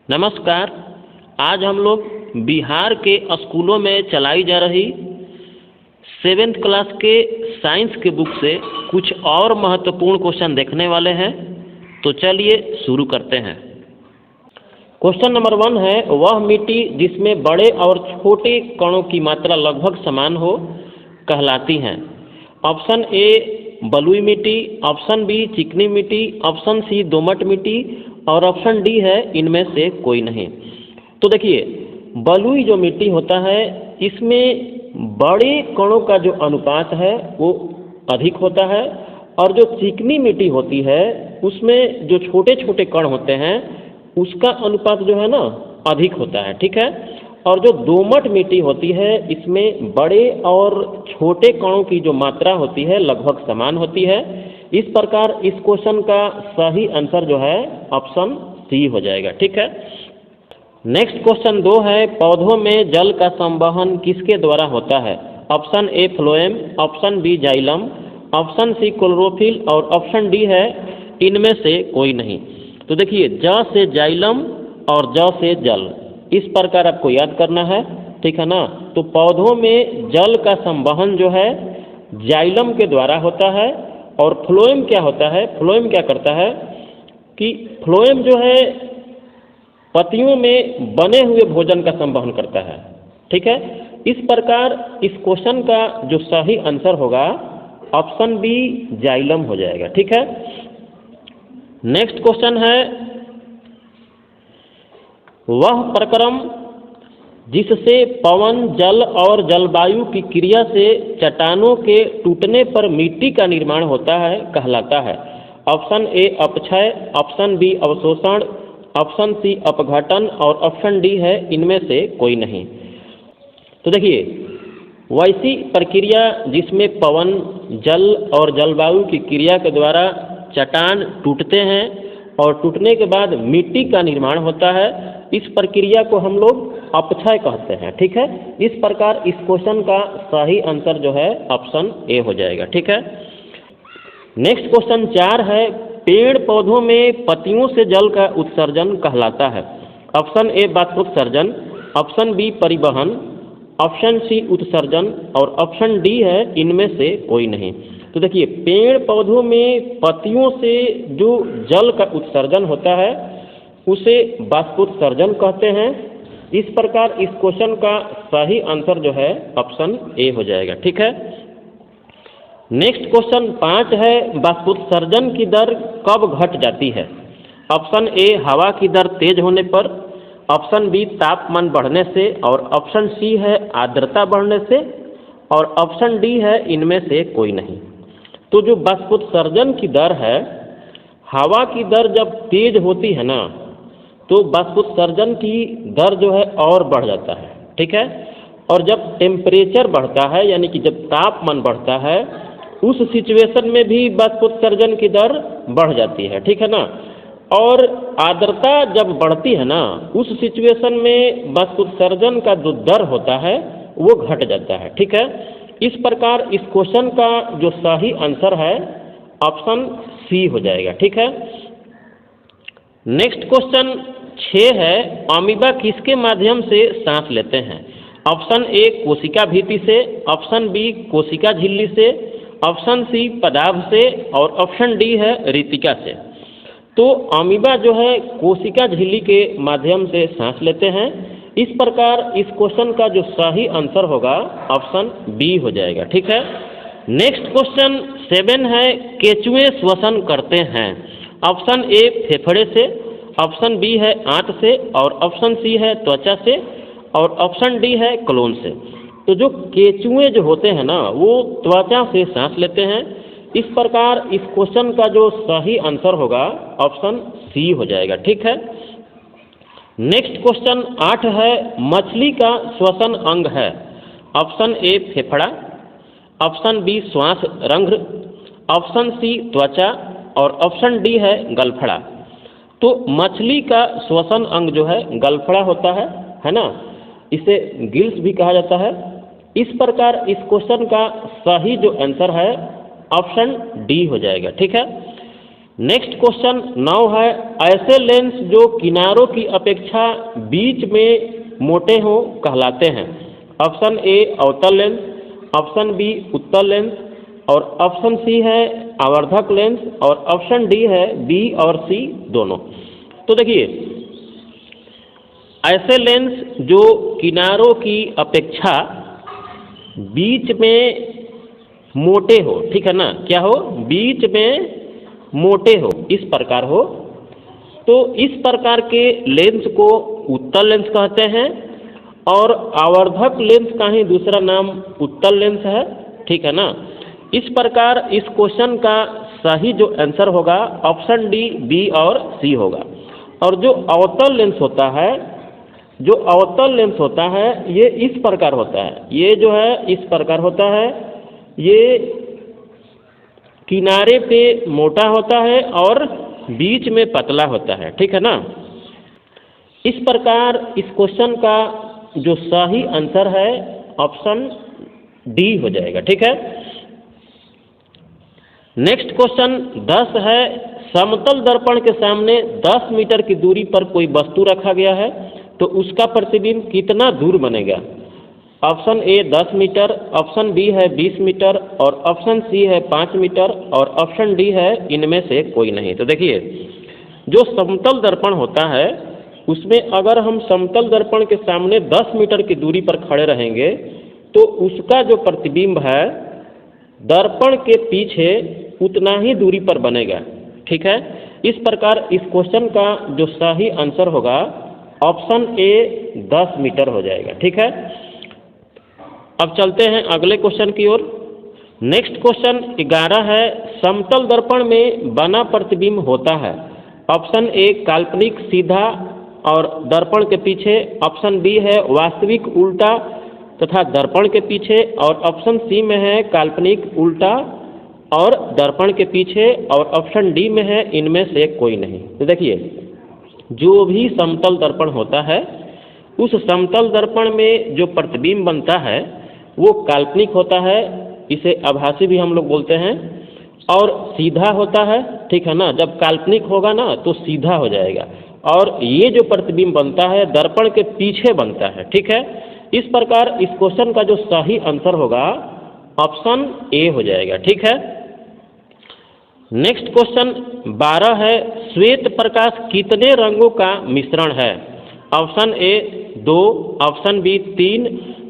नमस्कार। आज हम लोग बिहार के स्कूलों में चलाई जा रही 7th क्लास के साइंस के बुक से कुछ और महत्वपूर्ण क्वेश्चन देखने वाले हैं। तो चलिए शुरू करते हैं। क्वेश्चन नंबर 1 है, वह मिट्टी जिसमें बड़े और छोटे कणों की मात्रा लगभग समान हो कहलाती हैं। ऑप्शन ए बलुई मिट्टी, ऑप्शन बी चिकनी मिट्टी, ऑप्शन सी दोमट मिट्टी और ऑप्शन डी है इनमें से कोई नहीं। तो देखिए, बलुई जो मिट्टी होता है इसमें बड़े कणों का जो अनुपात है वो अधिक होता है, और जो चिकनी मिट्टी होती है उसमें जो छोटे छोटे कण होते हैं उसका अनुपात जो है ना अधिक होता है। ठीक है। और जो दोमट मिट्टी होती है इसमें बड़े और छोटे कणों की जो मात्रा होती है लगभग समान होती है। इस प्रकार इस क्वेश्चन का सही आंसर जो है ऑप्शन सी हो जाएगा। ठीक है। नेक्स्ट क्वेश्चन 2 है, पौधों में जल का संवहन किसके द्वारा होता है। Option A phloem, option B xylem, option C chlorophyll और ऑप्शन डी है इनमें से कोई नहीं। तो देखिए, ज से जाइलम और ज से जल, इस प्रकार आपको याद करना है। ठीक है ना। तो पौधों में जल का संवहन जो है जाइलम के द्वारा होता है, और फ्लोएम क्या होता है, फ्लोएम क्या करता है कि फ्लोएम जो है पत्तियों में बने हुए भोजन का संवहन करता है। ठीक है। इस प्रकार इस क्वेश्चन का जो सही आंसर होगा ऑप्शन बी जाइलम हो जाएगा। ठीक है। नेक्स्ट क्वेश्चन है, वह प्रक्रम जिससे पवन, जल और जलवायु की क्रिया से चट्टानों के टूटने पर मिट्टी का निर्माण होता है कहलाता है। ऑप्शन ए अपक्षय, ऑप्शन बी अवशोषण, ऑप्शन सी अपघटन और ऑप्शन डी है इनमें से कोई नहीं। तो देखिए, वैसी प्रक्रिया जिसमें पवन, जल और जलवायु की क्रिया के द्वारा चट्टान टूटते हैं और टूटने के बाद मिट्टी का निर्माण होता है, इस प्रक्रिया को हम लोग अपक्षय कहते हैं। ठीक है। इस प्रकार इस क्वेश्चन का सही आंसर जो है ऑप्शन ए हो जाएगा। ठीक है। नेक्स्ट क्वेश्चन 4 है, पेड़ पौधों में पत्तियों से जल का उत्सर्जन कहलाता है। ऑप्शन ए बाष्पोत्सर्जन, ऑप्शन बी परिवहन, ऑप्शन सी उत्सर्जन और ऑप्शन डी है इनमें से कोई नहीं। तो देखिए, पेड़ पौधों में पत्तियों से जो जल का उत्सर्जन होता है उसे बाष्पोत्सर्जन कहते हैं। इस प्रकार इस क्वेश्चन का सही आंसर जो है ऑप्शन ए हो जाएगा। ठीक है। नेक्स्ट क्वेश्चन 5 है, बाष्पोत्सर्जन की दर कब घट जाती है। ऑप्शन ए हवा की दर तेज होने पर, ऑप्शन बी तापमान बढ़ने से और ऑप्शन सी है आर्द्रता बढ़ने से और ऑप्शन डी है इनमें से कोई नहीं। तो जो बाष्पोत्सर्जन की दर है, हवा की दर जब तेज होती है ना तो बाष्पोत्सर्जन की दर जो है और बढ़ जाता है। ठीक है। और जब टेम्परेचर बढ़ता है यानी कि जब तापमान बढ़ता है उस सिचुएशन में भी बाष्पोत्सर्जन की दर बढ़ जाती है। ठीक है ना। और आर्द्रता जब बढ़ती है ना उस सिचुएशन में बाष्पोत्सर्जन का जो दर होता है वो घट जाता है। ठीक है। इस प्रकार इस क्वेश्चन का जो सही आंसर है ऑप्शन सी हो जाएगा। ठीक है। नेक्स्ट क्वेश्चन 6 है, अमीबा किसके माध्यम से सांस लेते हैं। ऑप्शन ए कोशिका भित्ति से, ऑप्शन बी कोशिका झिल्ली से, ऑप्शन सी पदार्थ से और ऑप्शन डी है रितिका से। तो अमीबा जो है कोशिका झिल्ली के माध्यम से सांस लेते हैं। इस प्रकार इस क्वेश्चन का जो सही आंसर होगा ऑप्शन बी हो जाएगा। ठीक है। नेक्स्ट क्वेश्चन 7 है, केंचुए श्वसन करते हैं। ऑप्शन ए फेफड़े से, ऑप्शन बी है आंत से और ऑप्शन सी है त्वचा से और ऑप्शन डी है क्लोन से। तो जो केंचुए जो होते हैं ना वो त्वचा से सांस लेते हैं। इस प्रकार इस क्वेश्चन का जो सही आंसर होगा ऑप्शन सी हो जाएगा। ठीक है। नेक्स्ट क्वेश्चन 8 है, मछली का श्वसन अंग है। ऑप्शन ए फेफड़ा, ऑप्शन बी श्वास रंध्र, ऑप्शन सी त्वचा और ऑप्शन डी है गलफड़ा। तो मछली का श्वसन अंग जो है गलफड़ा होता है ना। इसे गिल्स भी कहा जाता है। इस प्रकार इस क्वेश्चन का सही जो आंसर है ऑप्शन डी हो जाएगा। ठीक है। नेक्स्ट क्वेश्चन 9 है, ऐसे लेंस जो किनारों की अपेक्षा बीच में मोटे हो कहलाते हैं। ऑप्शन ए अवतल लेंस, ऑप्शन बी उत्तल लेंस, और ऑप्शन सी है आवर्धक लेंस, और ऑप्शन डी है बी और सी दोनों। तो देखिए, ऐसे लेंस जो किनारों की अपेक्षा बीच में मोटे हो, ठीक है ना, क्या हो, बीच में मोटे हो, इस प्रकार हो, तो इस प्रकार के लेंस को उत्तल लेंस कहते हैं। और आवर्धक लेंस का ही दूसरा नाम उत्तल लेंस है, ठीक है ना। इस प्रकार इस क्वेश्चन का सही जो आंसर होगा ऑप्शन डी, बी और सी होगा। और जो अवतल लेंस होता है, जो अवतल लेंस होता है ये इस प्रकार होता है, ये जो है इस प्रकार होता है, ये किनारे पे मोटा होता है और बीच में पतला होता है, ठीक है ना। इस प्रकार इस क्वेश्चन का जो सही आंसर है ऑप्शन डी हो जाएगा, ठीक है। नेक्स्ट क्वेश्चन 10 है, समतल दर्पण के सामने 10 मीटर की दूरी पर कोई वस्तु रखा गया है, तो उसका प्रतिबिंब कितना दूर बनेगा। Option A 10 meter, option B है 20 मीटर, और ऑप्शन सी है 5 मीटर, और ऑप्शन डी है इनमें से कोई नहीं। तो देखिए, जो समतल दर्पण होता है उसमें अगर हम समतल दर्पण के सामने 10 मीटर की दूरी पर खड़े रहेंगे तो उसका जो प्रतिबिंब है दर्पण के पीछे उतना ही दूरी पर बनेगा, ठीक है। इस प्रकार इस क्वेश्चन का जो सही आंसर होगा ऑप्शन ए 10 मीटर हो जाएगा, ठीक है। अब चलते हैं अगले क्वेश्चन की ओर। नेक्स्ट क्वेश्चन 11 है, समतल दर्पण में बना प्रतिबिंब होता है। ऑप्शन ए काल्पनिक सीधा और दर्पण के पीछे, ऑप्शन बी है वास्तविक उल्टा तथा दर्पण के पीछे, और ऑप्शन सी में है काल्पनिक उल्टा और दर्पण के पीछे, और ऑप्शन डी में है इनमें से कोई नहीं। तो देखिए, जो भी समतल दर्पण होता है उस समतल दर्पण में जो प्रतिबिंब बनता है वो काल्पनिक होता है, इसे आभासी भी हम लोग बोलते हैं, और सीधा होता है, ठीक है ना। जब काल्पनिक होगा ना तो सीधा हो जाएगा, और ये जो प्रतिबिंब बनता है दर्पण के पीछे बनता है, ठीक है। इस प्रकार इस क्वेश्चन का जो सही आंसर होगा ऑप्शन ए हो जाएगा, ठीक है। नेक्स्ट क्वेश्चन 12 है, श्वेत प्रकाश कितने रंगों का मिश्रण है। ऑप्शन ए 2, ऑप्शन बी 3,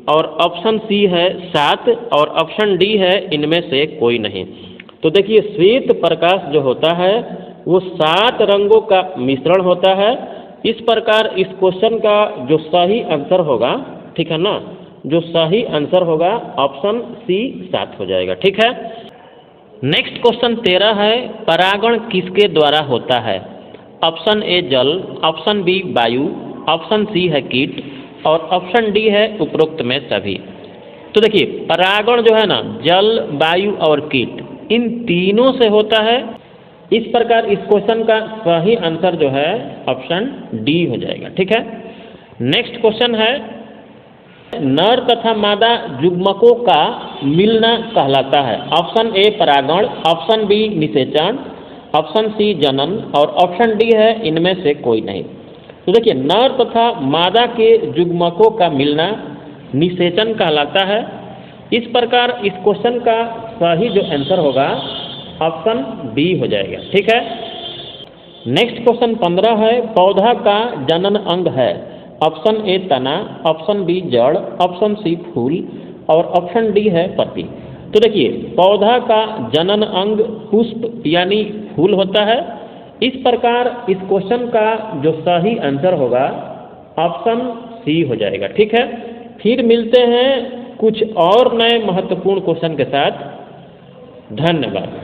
और ऑप्शन सी है 7, और ऑप्शन डी है इनमें से कोई नहीं। तो देखिए, श्वेत प्रकाश जो होता है वो 7 रंगों का मिश्रण होता है। इस प्रकार इस क्वेश्चन का जो सही आंसर होगा, ठीक है ना, जो सही आंसर होगा ऑप्शन सी 7 हो जाएगा, ठीक है। नेक्स्ट क्वेश्चन 13 है, परागण किसके द्वारा होता है। ऑप्शन ए जल, ऑप्शन बी वायु, ऑप्शन सी है कीट, और ऑप्शन डी है उपरोक्त में सभी। तो देखिए, परागण जो है ना जल, वायु और कीट, इन तीनों से होता है। इस प्रकार इस क्वेश्चन का सही आंसर जो है ऑप्शन डी हो जाएगा, ठीक है। नेक्स्ट क्वेश्चन है, नर तथा मादा युग्मकों का मिलना कहलाता है। ऑप्शन ए परागण, ऑप्शन बी निषेचन, ऑप्शन सी जनन, और ऑप्शन डी है इनमें से कोई नहीं। तो देखिए, नर तथा मादा के युग्मकों का मिलना निषेचन कहलाता है। इस प्रकार इस क्वेश्चन का सही जो आंसर होगा ऑप्शन बी हो जाएगा, ठीक है। नेक्स्ट क्वेश्चन 15 है, पौधा का जनन अंग है। ऑप्शन ए तना, ऑप्शन बी जड़, ऑप्शन सी फूल, और ऑप्शन डी है पत्ती। तो देखिए, पौधा का जनन अंग पुष्प यानी फूल होता है। इस प्रकार इस क्वेश्चन का जो सही आंसर होगा ऑप्शन सी हो जाएगा, ठीक है। फिर मिलते हैं कुछ और नए महत्वपूर्ण क्वेश्चन के साथ। धन्यवाद।